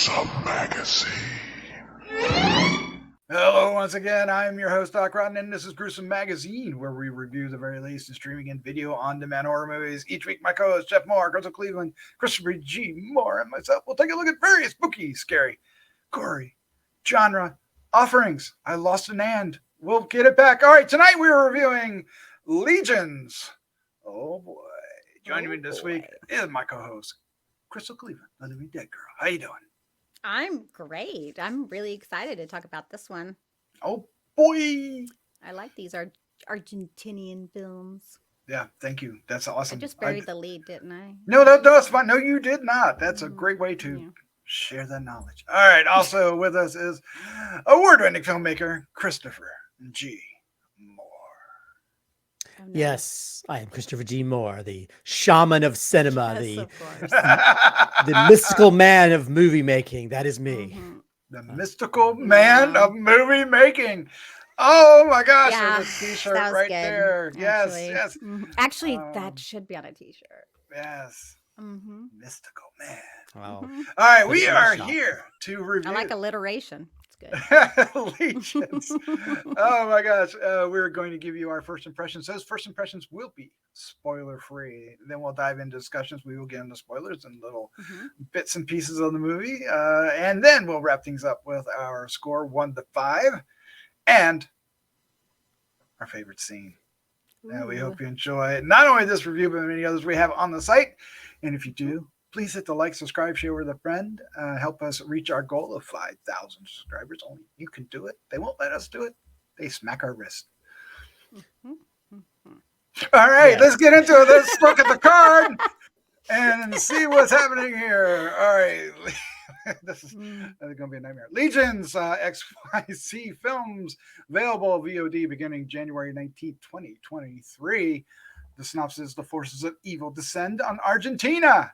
Gruesome Magazine. Hello, once again, I'm your host, Doc Rotten, and this is Gruesome Magazine, where we review the very latest in streaming and video on-demand horror movies. Each week, my co-host, Jeff Mohr, goes to Cleveland, Christopher G. Mohr, and myself will take a look at various spooky, scary, gory, genre offerings. I lost an and. We'll get it back. All right, tonight we are reviewing Legions. Oh, boy. Joining me this week is my co-host, Crystal Cleveland, the Living Dead Girl. How you doing? I'm great. I'm really excited to talk about this one. Oh, boy. I like these Argentinian films. Yeah, thank you. That's awesome. I just buried the lead, didn't I? No, that's fine. No, you did not. That's a great way to share that knowledge. All right. Also with us is award-winning filmmaker Christopher G. Mohr. Oh, no. Yes, I am Christopher G. Mohr, the shaman of cinema, Yes, the mystical man of movie making. That is me. Mm-hmm. The mystical man of movie making. Oh my gosh, there's a t-shirt right good, there. Actually. Yes. Mm-hmm. Actually, that should be on a t-shirt. Yes. Mm-hmm. Mystical man. Wow. Mm-hmm. All right, we are here to review. I like alliteration. It's good. Legions. Oh my gosh. We're going to give you our first impressions. Those first impressions will be spoiler free. Then we'll dive into discussions. We will get into spoilers and little bits and pieces of the movie. And then we'll wrap things up with our score 1 to 5 and our favorite scene. And we hope you enjoy not only this review, but many others we have on the site. And if you do, please hit the like, subscribe, share with a friend. Help us reach our goal of 5,000 subscribers. Only you can do it. They won't let us do it. They smack our wrist. All right, let's get into it. Let's look at the card and see what's happening here. All right. This is going to be a nightmare. Legions, XYZ Films, available VOD beginning January 19th, 2023. The synopsis: the forces of evil descend on Argentina.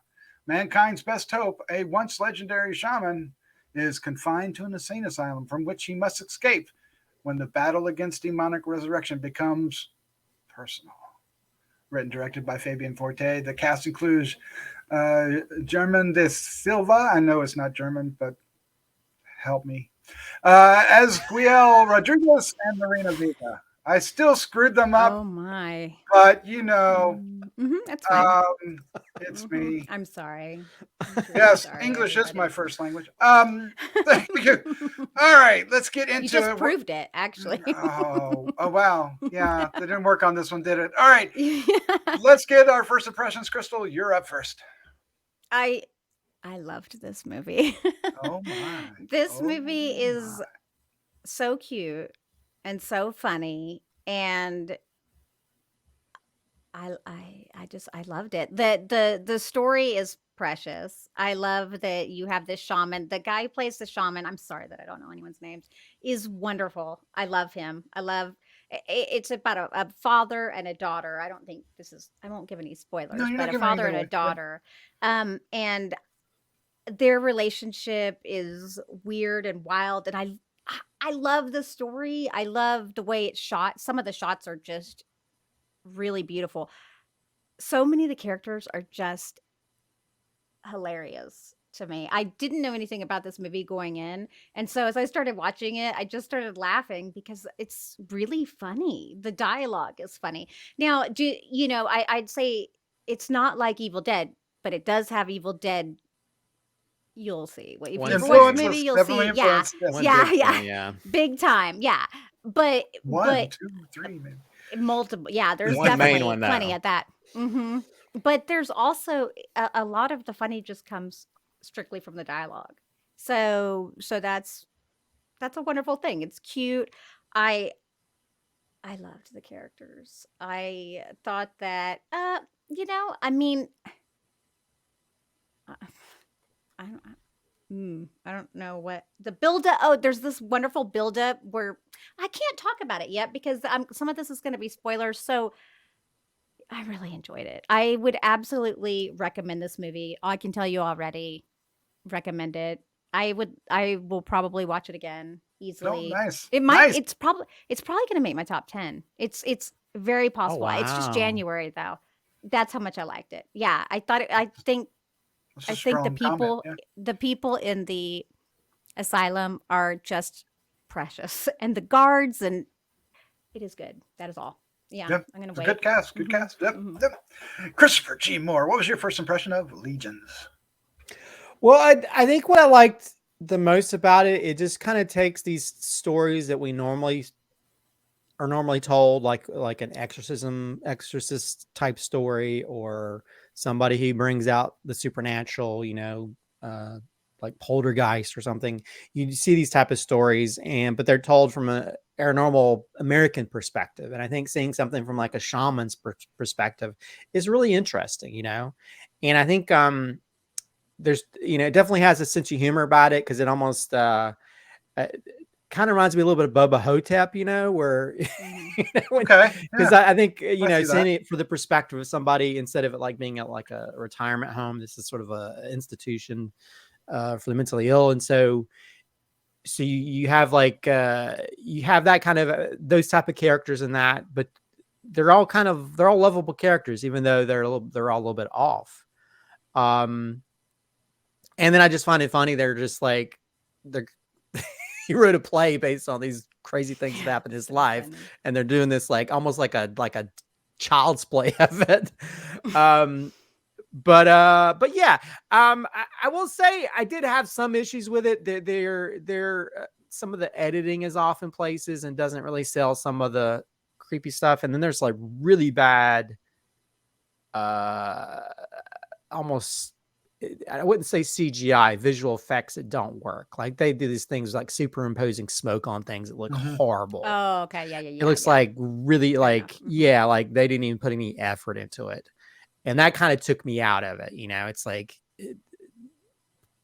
Mankind's best hope, a once legendary shaman, is confined to an insane asylum from which he must escape when the battle against demonic resurrection becomes personal. Written and directed by Fabián Forte. The cast includes German de Silva. I know it's not German, but help me. Ezequiel Rodriguez and Lorena Vega. I still screwed them up. Oh my! But you know, that's fine. It's me. I'm sorry. Yes, sorry, English everybody. is my first language. Thank you. All right, let's get into You just it. proved it, actually. Oh wow. Yeah, they didn't work on this one, did it? All right, let's get our first impressions. Crystal, you're up first. I loved this movie. Oh my! This movie is so cute and so funny, and I loved it. The story is precious. I love that you have this shaman. The guy who plays the shaman, I'm sorry that I don't know anyone's names, is wonderful. I love him. It's about a father and a daughter. I won't give any spoilers, but a father and a daughter. And their relationship is weird and wild. And I love the story. I love the way it's shot. Some of the shots are just really beautiful. So many of the characters are just hilarious to me. I didn't know anything about this movie going in, and so as I started watching it, I just started laughing because it's really funny. The dialogue is funny. Now, I'd say it's not like Evil Dead, but it does have Evil Dead. You'll see. If you watch the movie, you'll see. Yeah, big time. Yeah, but 1, 2, 3, maybe. Multiple. Yeah, there's one definitely main one plenty at that. But there's also a lot of the funny just comes strictly from the dialogue. So that's a wonderful thing. It's cute. I loved the characters. I thought that I don't know what the build-up. Oh, there's this wonderful build-up where I can't talk about it yet because some of this is going to be spoilers. So I really enjoyed it. I would absolutely recommend this movie. I can tell you already, recommend it. I will probably watch it again easily. Oh, nice. It might. Nice. It's probably going to make my top 10. It's very possible. wow. It's just January though. That's how much I liked it. Yeah, I think It's a I think strong comment. Yeah. the people in the asylum are just precious, and the guards, and it is good. That is all. Yeah, Yeah, I'm gonna it's a wait. good cast. Good Mhm, cast. Yep. mhm. Yep. Christopher G. Mohr, what was your first impression of Legions? Well, I think what I liked the most about it, it just kind of takes these stories that we normally are normally told, like an exorcist type story, or somebody who brings out the supernatural, like poltergeist or something. You see these type of stories, but they're told from a paranormal American perspective. And I think seeing something from like a shaman's perspective is really interesting. And I think there's, it definitely has a sense of humor about it, because it almost kind of reminds me a little bit of Bubba Hotep, where, Okay. because Yeah, I think, I see seeing that. it for the perspective of somebody, instead of it like being at like a retirement home, this is sort of a institution for the mentally ill. And so you have like, you have that kind of, those type of characters in that, but they're all lovable characters, even though they're all a little bit off. And then I just find it funny. They're just like, they're, he wrote a play based on these crazy things that happened in his life. Funny. And they're doing this like almost like a child's play of it. But yeah, I will say I did have some issues with it. They're some of the editing is off in places and doesn't really sell some of the creepy stuff. And then there's like really bad, almost, I wouldn't say CGI, visual effects that don't work. Like they do these things like superimposing smoke on things that look horrible. Oh, okay. Yeah, yeah, yeah. It looks like really like, like they didn't even put any effort into it. And that kind of took me out of it. It's like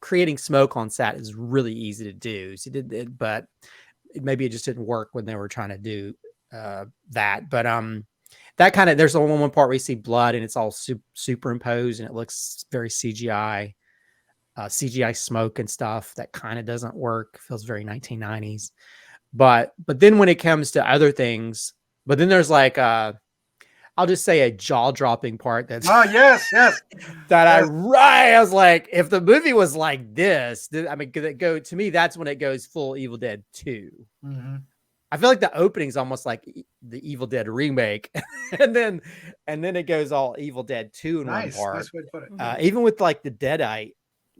creating smoke on set is really easy to do. So but maybe it just didn't work when they were trying to do that. But that kind of, there's only one part where you see blood and it's all superimposed and it looks very CGI, CGI smoke and stuff. That kind of doesn't work. Feels very 1990s. But then when it comes to other things, but then there's like I'll just say a jaw-dropping part that's yes that yes. I was like, if the movie was like this, I mean, to me, that's when it goes full Evil Dead 2. I feel like the opening is almost like the Evil Dead remake, and then it goes all Evil Dead 2 in one part. Nice way to put it. Even with like the Deadite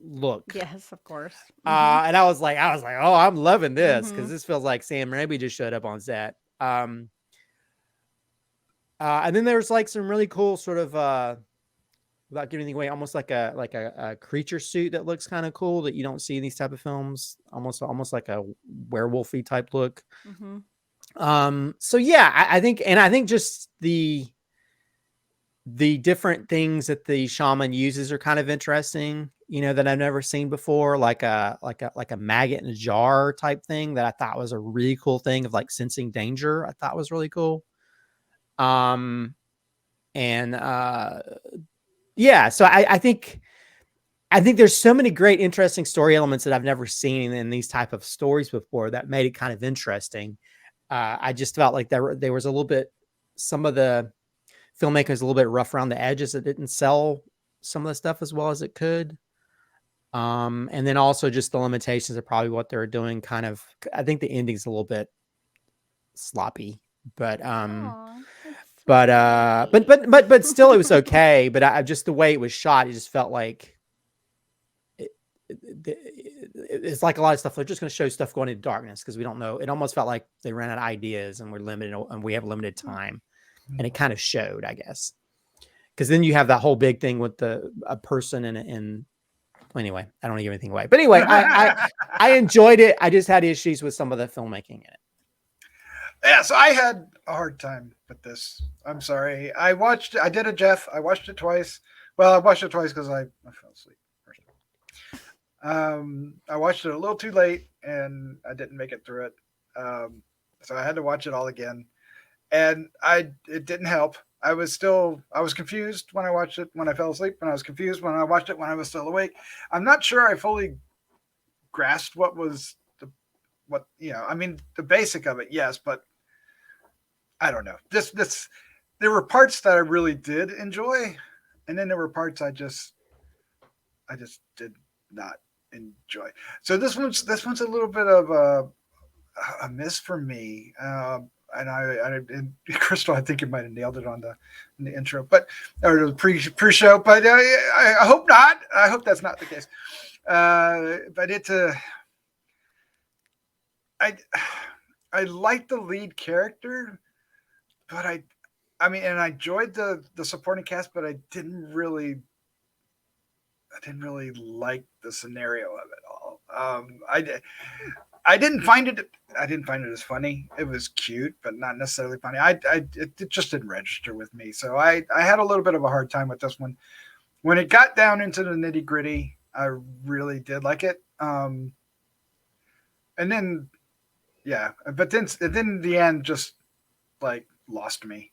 look. Yes, of course. And I was like, oh, I'm loving this, because this feels like Sam Raimi just showed up on set. And then there's like some really cool sort of without giving anything away, almost like a creature suit that looks kind of cool that you don't see in these type of films. Almost like a werewolfy type look. So yeah, I think just the different things that the shaman uses are kind of interesting, that I've never seen before, like a maggot in a jar type thing that I thought was a really cool thing of like sensing danger. I thought was really cool. Yeah, so I think there's so many great, interesting story elements that I've never seen in these type of stories before that made it kind of interesting. I just felt like there was a little bit, some of the filmmakers a little bit rough around the edges that didn't sell some of the stuff as well as it could. And then also just the limitations of probably what they were doing. Kind of, I think the ending's a little bit sloppy, but but still it was okay. But I just, the way it was shot, it just felt like it's like a lot of stuff. They're just going to show stuff going into darkness because we don't know. It almost felt like they ran out of ideas and we're limited and we have limited time, and it kind of showed, I guess, because then you have that whole big thing with a person and anyway, I don't want to give anything away, but anyway, I enjoyed it. I just had issues with some of the filmmaking in it. Yeah, so I had a hard time with this. I'm sorry. I did it, Jeff. I watched it twice. Well, I watched it twice because I fell asleep. I watched it a little too late and I didn't make it through it. So I had to watch it all again. And it didn't help. I was confused when I watched it when I fell asleep, and I was confused when I watched it when I was still awake. I'm not sure I fully grasped what was I mean, the basic of it, yes, but I don't know. There were parts that I really did enjoy, and then there were parts I just I just did not enjoy. So this one's a little bit of a miss for me. And and Crystal, I think you might have nailed it on in the intro, but or the pre-show, but I hope not. I hope that's not the case. But I I like the lead character, but I mean, and I enjoyed the supporting cast, but I didn't really like the scenario of it all. I didn't find it. I didn't find it as funny. It was cute, but not necessarily funny. It just didn't register with me. So I had a little bit of a hard time with this one. When it got down into the nitty gritty, I really did like it. And then yeah, but then the end just like lost me.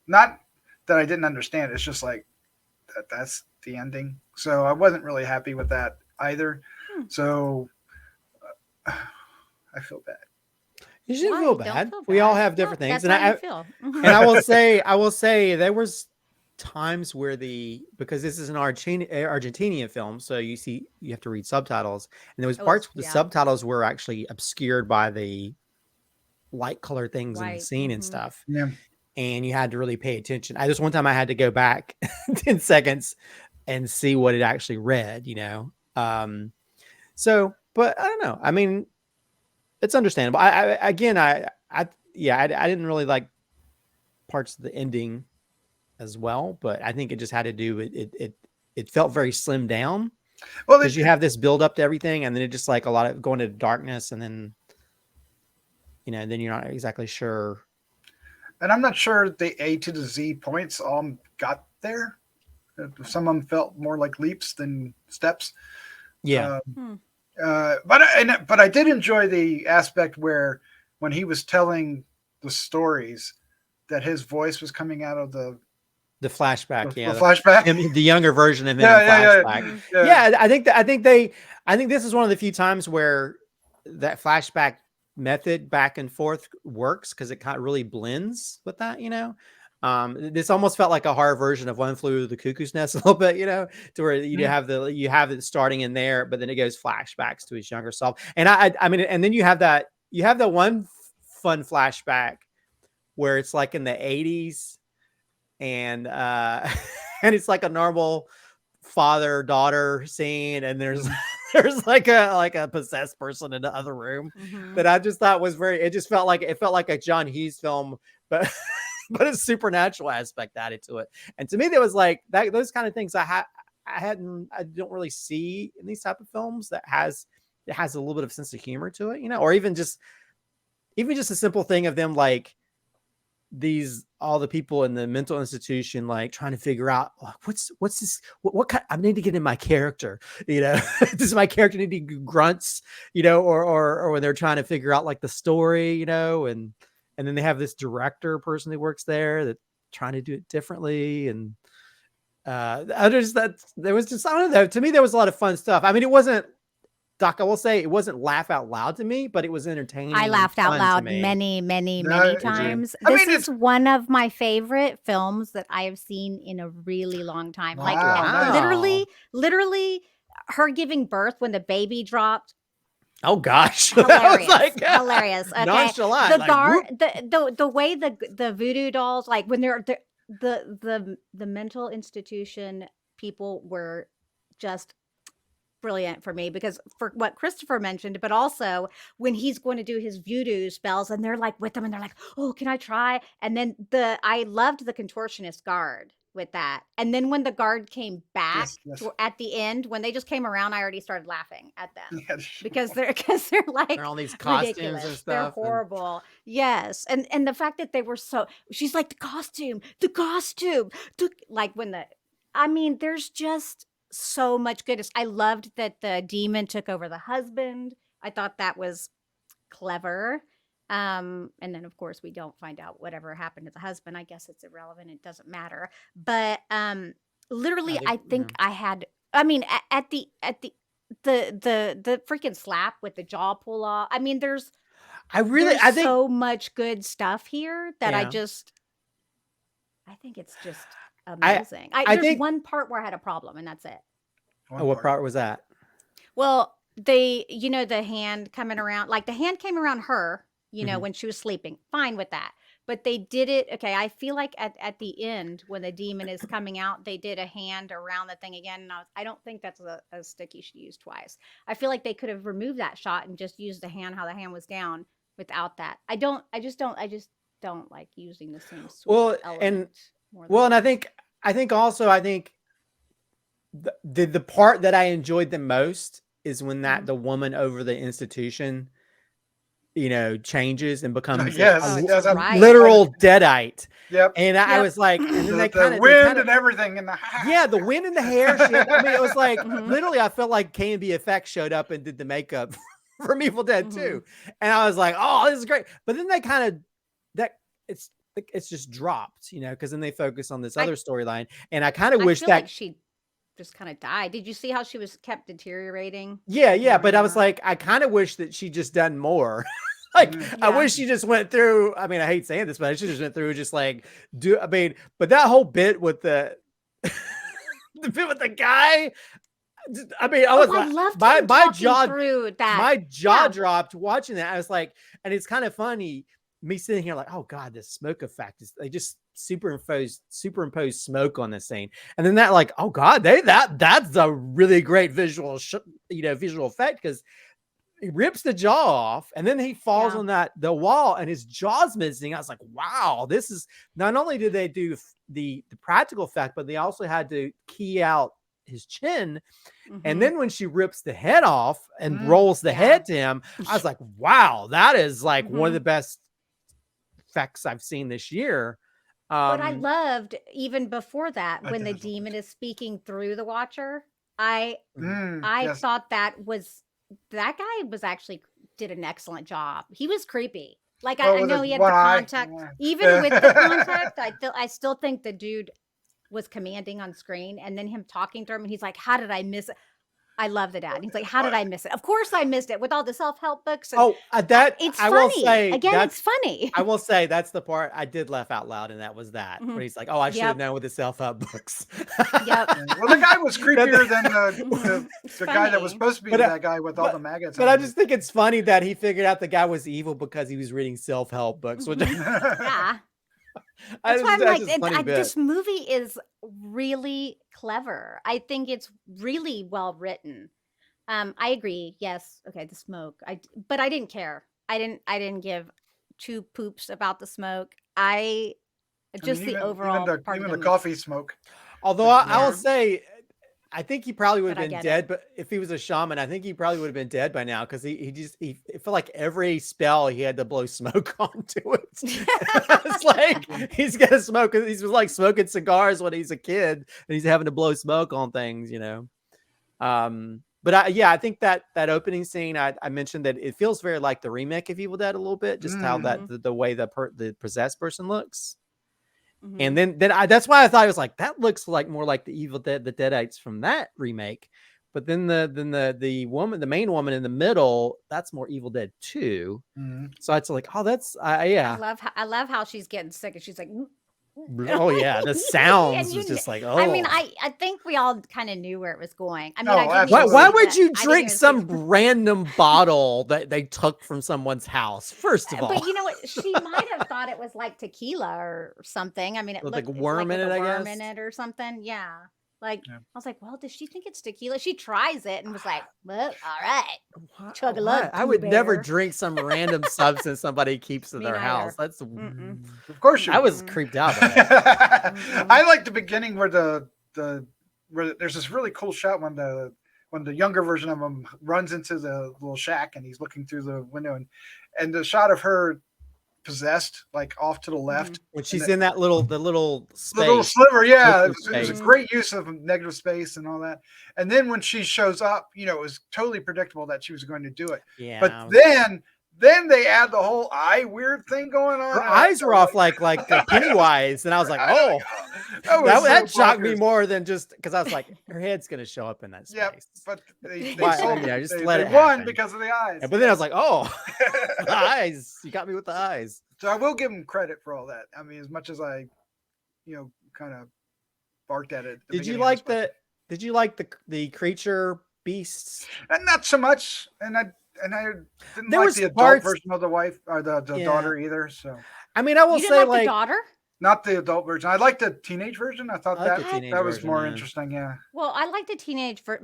Not that I didn't understand. It's just like that's the ending. So I wasn't really happy with that either. So I feel bad. You shouldn't Why? feel Don't bad. feel We all bad. have different No, things, that's and how you feel. and I will say there was times where because this is an Argentinian film, so you have to read subtitles, and there was parts where the Yeah. subtitles were actually obscured by the light color things in the Right. scene and stuff, Yeah. and you had to really pay attention. One time I had to go back 10 seconds and see what it actually read, so, but I don't know. I mean, it's understandable. I didn't really like parts of the ending as well, but I think it just had to do with it felt very slimmed down. Well, because you have this build up to everything, and then it just like a lot of going to darkness, and then then you're not exactly sure. and I'm not sure the A to the Z points all got there. Some of them felt more like leaps than steps. Yeah. But I did enjoy the aspect where when he was telling the stories, that his voice was coming out of the flashback, the flashback, the younger version of him in flashback. I think this is one of the few times where that flashback method back and forth works, because it kind of really blends with that. This almost felt like a horror version of One Flew Over the Cuckoo's Nest a little bit, to where you have it starting in there, but then it goes flashbacks to his younger self. And I mean, and then you have that one fun flashback where it's like in the 80s, and and it's like a normal father-daughter scene, and there's like a possessed person in the other room that I just thought was it felt like a John Hughes film, but but a supernatural aspect added to it. And to me, there was like that, those kind of things I don't really see in these type of films that has a little bit of sense of humor to it, or even just a simple thing of them like all the people in the mental institution like trying to figure out what's this, what kind, I need to get in my character, does my character need to do grunts, or when they're trying to figure out like the story, and then they have this director person who works there that trying to do it differently, and others that there was just, I don't know, to me there was a lot of fun stuff. I mean, it wasn't, Doc, I will say it wasn't laugh out loud to me, but it was entertaining. I laughed out loud many times. This is one of my favorite films that I have seen in a really long time. Wow. Like literally her giving birth when the baby dropped. Oh gosh. Hilarious. Hilarious. Okay. Nonchalant. The way the voodoo dolls, like when they're the mental institution people were just brilliant for me, because for what Christopher mentioned, but also when he's going to do his voodoo spells and they're like with him and they're like, oh, can I try? And then I loved the contortionist guard with that. And then when the guard came back at the end, when they just came around, I already started laughing at them because they're like, they're all these costumes ridiculous. and stuff. They're horrible. Yes. And the fact that they were she's like, the costume, like there's just so much goodness. I loved that the demon took over the husband. I thought that was clever. And then of course we don't find out whatever happened to the husband. I guess it's irrelevant. It doesn't matter. But literally I think I had, at the freaking slap with the jaw pull off. I mean, there's so much good stuff here that I think it's just amazing. There's one part where I had a problem, and that's it. One Oh, what part. part was that? Well, they, the hand coming around, like the hand came around her, when she was sleeping. Fine with that. But they did it. Okay, I feel like at the end when the demon is coming out, they did a hand around the thing again. And I don't think that's a stick you should use twice. I feel like they could have removed that shot and just used the hand, how the hand was down without that. I just don't like using the same sort of element. And I think the part that I enjoyed the most is when the woman over the institution, changes and becomes a literal deadite. Yep. And I was like, and then the wind and everything in the the wind and the hair. It was like literally, I felt like K&B Effects showed up and did the makeup from Evil Dead 2, and I was like, oh, this is great. But then they kind of it's just dropped, because then they focus on this other storyline, and I kind of wish that like she just kind of died. Did you see how she was kept deteriorating? Yeah, but I was like, I kind of wish that she just done more. I wish she just went through. I mean, I hate saying this, but she just went through just like but that whole bit with the bit with the guy. I mean, I was my jaw dropped watching that. I was like, and it's kind of funny me sitting here like, oh god, this smoke effect is, they just superimposed smoke on this scene, and then that like, oh god, that's a really great visual visual effect, because he rips the jaw off and then he falls on the wall and his jaw's missing. I was like, wow, this is, not only did they do the practical effect, but they also had to key out his chin. And then when she rips the head off and rolls the head to him, I was like, wow, that is like one of the best effects I've seen this year. What I loved even before that, when the demon is speaking through the Watcher, I thought that guy was actually did an excellent job. He was creepy. Like I know he had the contact. Even with the contact, I still think the dude was commanding on screen, and then him talking to him, and he's like, how did I miss it? I love the dad. And he's like, how did I miss it? Of course I missed it with all the self-help books. And it's funny. Will say, again, it's funny. I will say that's the part I did laugh out loud, and that was that. When he's like, oh, I should have known with the self-help books. Well, the guy was creepier than the guy that was supposed to be that guy with all the maggots. But I just think it's funny that he figured out the guy was evil because he was reading self-help books. Which yeah. That's why I'm like, this movie is really clever. I think it's really well written. I agree. Yes. Okay. The smoke. But I didn't care. I didn't give two poops about the smoke. The overall part even of the coffee smoke. Although I will say, I think he probably would have been dead, but if he was a shaman, I think he probably would have been dead by now, because he felt like every spell he had to blow smoke onto it. It's like he's gonna smoke. He was like smoking cigars when he's a kid, and he's having to blow smoke on things, But I think that opening scene, I mentioned that it feels very like the remake of Evil Dead a little bit, just how the way the possessed person looks. And then that's why I thought it was like, that looks like more like the Evil Dead, the Deadites from that remake. But then the woman, the main woman in the middle, that's more Evil Dead 2. So it's like, oh, that's yeah. I love how she's getting sick, and she's like, oh yeah, the sounds was just like, oh. I mean, I think we all kind of knew where it was going. I mean, why would you drink some random bottle that they took from someone's house? First of all, but you know what? She might have thought it was like tequila or something. I mean, it looked like worm in it, I guess, in it or something. Yeah. I was like, well, does she think it's tequila? She tries it and was like, well, all right. Chug a lug. I would never drink some random substance somebody keeps in their house. That's of course I was creeped out by that. I like the beginning where where there's this really cool shot when the younger version of him runs into the little shack and he's looking through the window, and the shot of her possessed, like off to the left, when she's in that little space, the little sliver. Yeah, it was a great use of negative space and all that. And then when she shows up, it was totally predictable that she was going to do it. Yeah, but then they add the whole eye weird thing going on. Her eyes were off like Pennywise, and I was like, oh, that shocked me more than just because I was like, her head's gonna show up in that space. Yeah, but they won because of the eyes. Yeah, but then I was like, oh, the eyes! You got me with the eyes. So I will give him credit for all that. I mean, as much as I, kind of barked at it. Did you like Did you like the creature beasts? And not so much. And I didn't There like was the adult parts- version of the wife or the Yeah. daughter either. So I mean, I will You didn't say like the daughter? not the adult version. I liked the teenage version. I thought I like the that teenage that was version, more yeah. interesting. Yeah. Well, I like the teenage but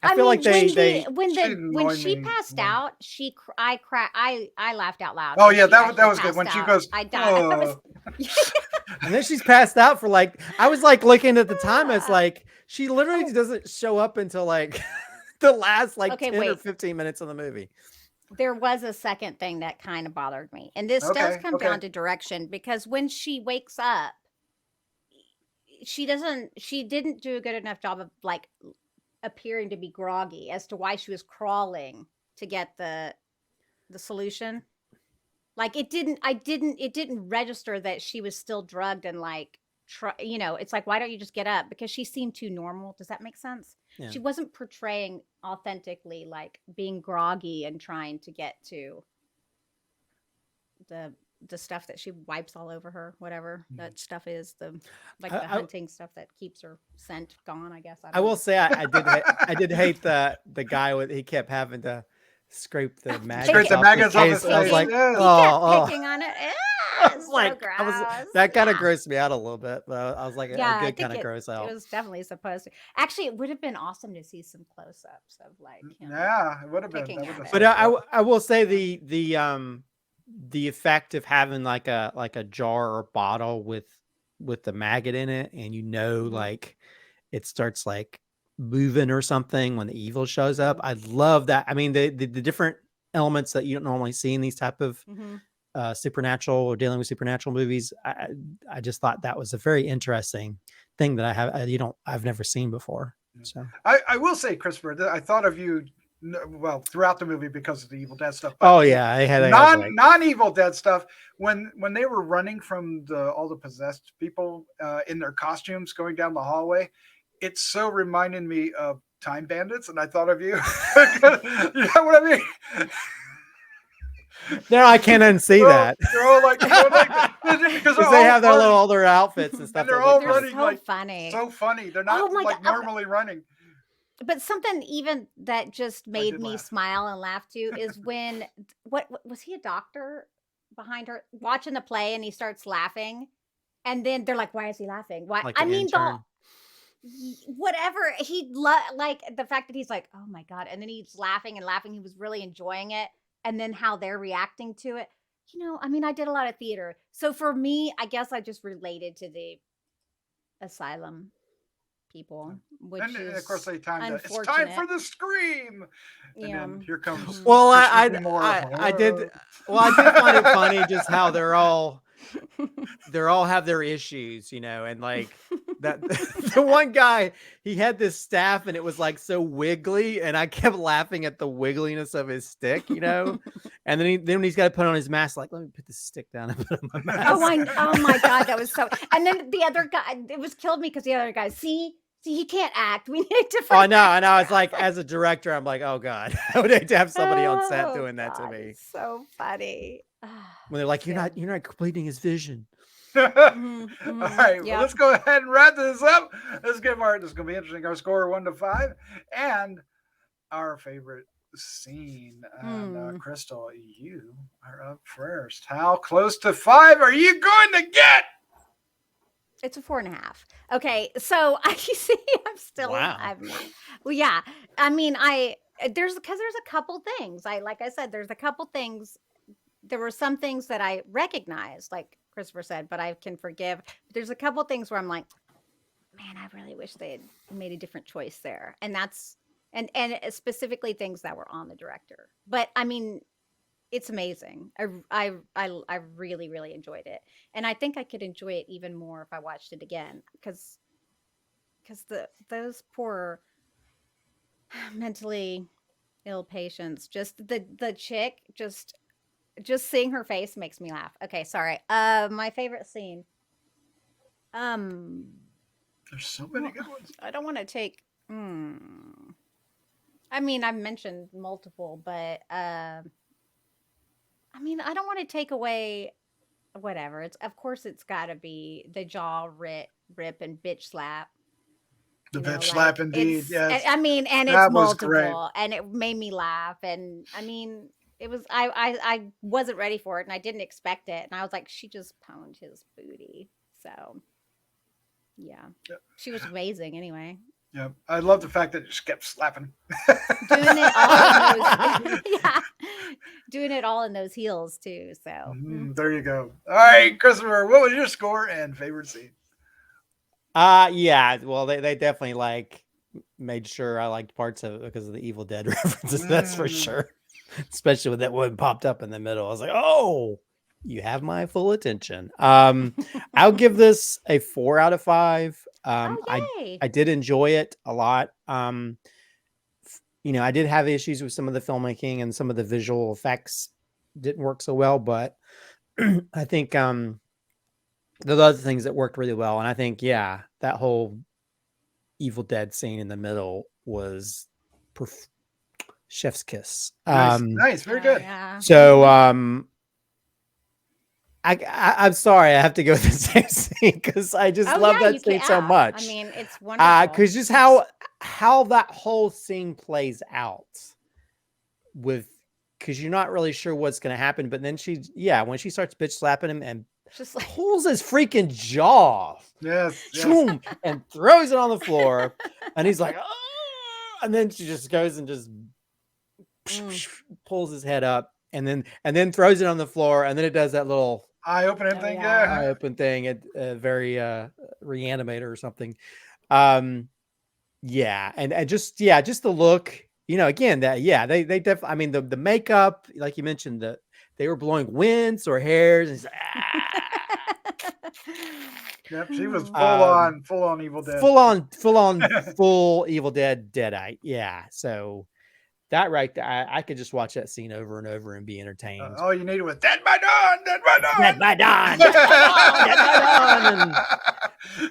I feel like when they when annoyed she me passed more. out, I laughed out loud. Oh when yeah, she that actually was good. When passed she out. goes, I died. I was, and then she's passed out for like, I was like looking at the time, it's like she literally Oh. doesn't show up until like the last like Okay, 10 or wait. 15 minutes of the movie. There was a second thing that kind of bothered me, and this does Okay, come okay. down to direction, because when she wakes up, she didn't do a good enough job of like appearing to be groggy as to why she was crawling to get the solution. Like it didn't register that she was still drugged and like it's like, why don't you just get up? Because she seemed too normal. Does that make sense? Yeah. She wasn't portraying authentically like being groggy and trying to get to the stuff that she wipes all over her, whatever that stuff is, the hunting stuff that keeps her scent gone, I guess. I will say I did hate the guy with, he kept having to scrape the maggots Scrape the off maggots off his his face. I was face, like, yes. He oh, kept picking on it. I It's was like, so gross. that kind of Yeah. grossed me out a little bit, but I was like, Yeah, I I did kind think of gross it out. was definitely supposed to. Actually, it would have been awesome to see some close-ups of like him. Yeah, it would have been. Picking That would at have it. But sold well. I will say the effect of having like a jar or bottle with the maggot in it, and Mhm. like it starts like moving or something when the evil shows up. I love that. I mean, the different elements that you don't normally see in these type of Mhm. supernatural or dealing with supernatural movies. I just thought that was a very interesting thing that I've never seen before. So I will say, Christopher, that I thought of you well throughout the movie because of the Evil Dead stuff. oh yeah, I had like, non Evil Dead stuff when they were running from all the possessed people in their costumes going down the hallway. It so reminded me of Time Bandits, and I thought of you. You know what I mean? no, I can't unsee that. They're all like because Because they have their little older outfits and stuff. and they're that all look They're running so like funny. so funny. They're not Oh my like God. normally running. But something even that just made did me laugh. smile and laugh too is when what was he, a doctor behind her watching the play, and he starts laughing, and then they're like, why is he laughing? Why? like I an mean, intern. whatever like the fact that he's like, oh my God, and then he's laughing and laughing, he was really enjoying it, and then how they're reacting to it. I mean, I did a lot of theater, so for me, I guess I just related to the asylum people, which And is of course they timed it. It's time unfortunate. for the scream. And Yeah. then here comes Mhm. Well, Christopher Mohr. I did find it funny just how they're all have their issues, and like that the one guy, he had this staff and it was like so wiggly, and I kept laughing at the wiggliness of his stick, and then when he's got to put on his mask, like, let me put this stick down and put on my mask. Oh my God, that was so. And then the other guy, it was killed me because the other guy, see, he can't act. We need to. Oh, I know. It's like, as a director, I'm like, oh God, I would hate to have somebody on set doing that to God, me. it's so funny. When they're like, you're Yeah. not completing his vision. All right, well, let's go ahead and wrap this up. This is going to be interesting. Our score 1 to 5 and our favorite scene. And Crystal, you are up first. How close to 5 are you going to get? It's a 4.5. Okay, so I see. I'm still. Wow. Well, yeah. I mean, there's a couple things. Like I said, there's a couple things. There were some things that I recognized, like Christopher said, but I can forgive. There's a couple things where I'm like, man, I really wish they had made a different choice there, and that's and specifically things that were on the director. But I mean, it's amazing. I really, really enjoyed it, and I think I could enjoy it even more if I watched it again, because those poor mentally ill patients, just the chick, just seeing her face makes me laugh. Okay, sorry. My favorite scene. There's so many good ones. I don't want to take. I mean, I've mentioned multiple, but I mean, I don't want to take away whatever. Of course it's got to be the jaw rip and bitch slap. The You know, bitch slap, indeed. it's, Yes, I mean, and it's that was great. multiple, and it made me laugh. And I mean, it was, I wasn't ready for it, and I didn't expect it. And I was like, she just pwned his booty. So, yeah, she was amazing anyway. Yeah, I love the fact that it just kept slapping. Doing it all in those, yeah, doing it all in those heels too. So, There you go. All right, Christopher, what was your score and favorite scene? Yeah, well, they definitely like made sure I liked parts of it because of the Evil Dead references. That's for sure. Especially when that one popped up in the middle. I was like, oh, you have my full attention. I'll give this a 4 out of 5. yay. I did enjoy it a lot. You know, I did have issues with some of the filmmaking and some of the visual effects didn't work so well, but I think there's other things that worked really well. And I think, yeah, that whole Evil Dead scene in the middle was chef's kiss. Nice, very good. Yeah. So I'm sorry, I have to go with the same scene because I just love that scene so much. I mean, it's wonderful. Because just how that whole scene plays out with, because you're not really sure what's going to happen, but then when she starts bitch slapping him and just like pulls his freaking jaw, shoom, and throws it on the floor, and he's like, oh! And then she just goes and just pulls his head up, and then throws it on the floor, and then it does that little eye-opening thing, eye-open thing, at very Reanimator or something. And just the look, you know, again, that they definitely, I mean, the makeup, like you mentioned, they were blowing winds or hairs, and yep, she was full on Evil Dead. Full Evil Dead Deadite. Yeah. So that right there, I could just watch that scene over and over and be entertained. All you needed was Dead by Dawn, Dead by Dawn, Dead by Dawn, Dead by Dawn.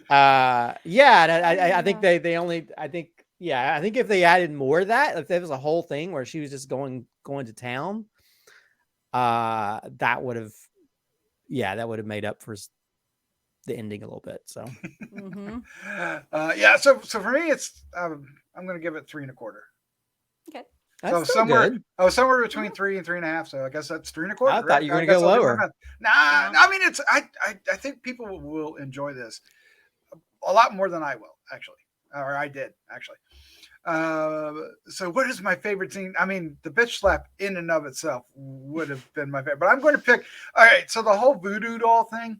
And I think I think if they added more of that, if there was a whole thing where she was just going to town, that would have made up for the ending a little bit. So so for me, it's I'm gonna give it 3 1/4. Okay. That's I was somewhere between 3 and 3 1/2. So I guess that's 3 1/4. I thought you were gonna go lower. Nah, I mean, I think people will enjoy this a lot more than I will, actually, or I did actually. So what is my favorite scene? I mean, the bitch slap in and of itself would have been my favorite, but I'm going to pick. All right, so the whole voodoo doll thing,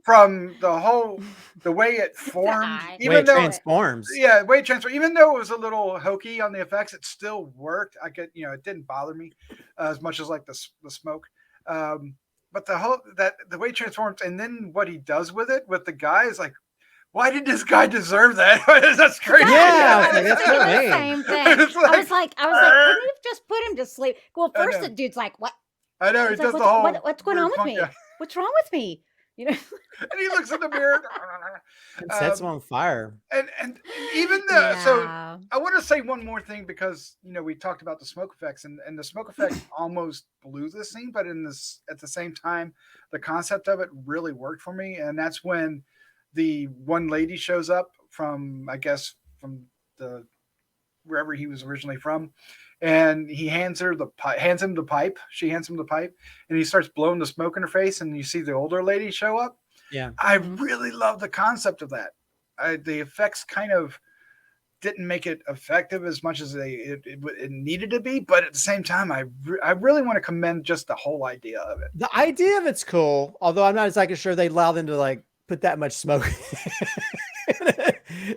from the way it formed, even though transforms, the way it transformed, even though it was a little hokey on the effects, it still worked. It didn't bother me as much as like the smoke. But the way it transforms, and then what he does with it with the guy is like, why did this guy deserve that? That's crazy. Yeah, that's what the same thing. I was like, couldn't you just put him to sleep? Well, first the dude's like, what? I know. He does the whole. What's going on with me? What's wrong with me? You know. And he looks in the mirror and sets him on fire. And even so, I want to say one more thing, because we talked about the smoke effects, and the smoke effect almost blew this scene, but at the same time, the concept of it really worked for me, and that's when the one lady shows up from the wherever he was originally from, and he hands him the pipe. She hands him the pipe, and he starts blowing the smoke in her face, and you see the older lady show up. Yeah, I really love the concept of that. The effects kind of didn't make it effective as much as it needed to be, but at the same time, I really want to commend just the whole idea of it. The idea of it's cool, although I'm not exactly sure they allowed them to like put that much smoke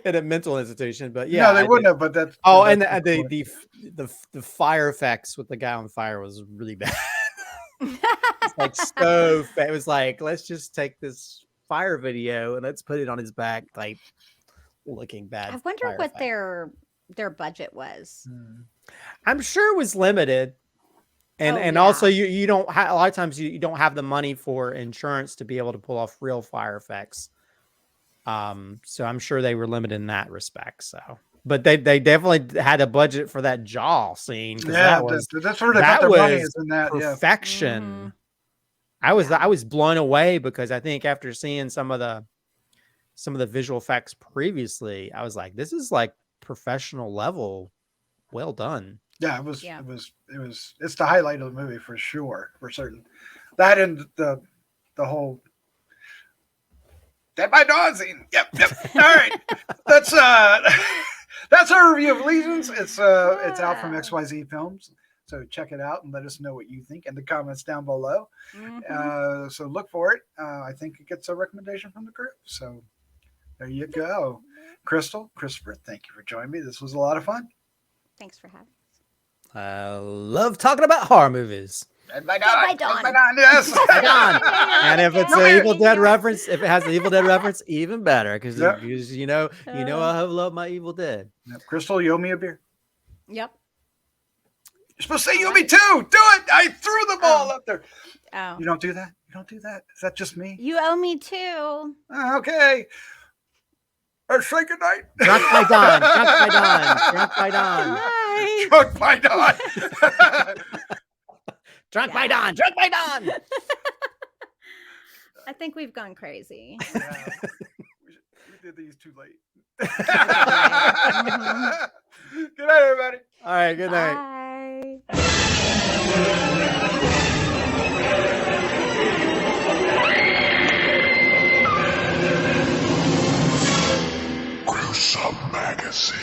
in a mental institution, but yeah, no, they wouldn't have. But that's and the fire effects with the guy on fire was really bad. It's like so. It was like, let's just take this fire video and let's put it on his back, type looking bad. I wonder what their budget was. I'm sure it was limited. And also you don't have, a lot of times you don't have the money for insurance to be able to pull off real fire effects. So I'm sure they were limited in that respect. So, but they definitely had a budget for that jaw scene. Yeah, that's where they got their money, is in that perfection. Yeah. I was blown away, because I think after seeing some of the some of the visual effects previously, I was like, this is like professional level. Well done. Yeah, it was. It's the highlight of the movie for sure, for certain. That and the whole Dead by Dawn scene. Yep. All right, that's our review of Legions. It's out from XYZ Films. So check it out and let us know what you think in the comments down below. So look for it. I think it gets a recommendation from the crew. So there you go. Christopher, thank you for joining me. This was a lot of fun. Thanks for having us. I love talking about horror movies. Dead by Dawn. Yes. Dawn. And if it's an Evil Dead reference, if it has an Evil Dead reference, even better. Because you know I love my Evil Dead. Yep. Crystal, you owe me a beer. Yep. You're supposed to say you owe me two. Do it. I threw the ball up there. Oh. You don't do that? You don't do that? Is that just me? You owe me too. Okay. Let's say goodnight. Drunk by dawn. Drunk by dawn. Drunk by dawn. Night. Drunk by dawn. Drunk by dawn. Drunk by dawn. I think we've gone crazy. Yeah. We did these too late. Good night, everybody. All right. Good night. Bye. Gruesome Magazine.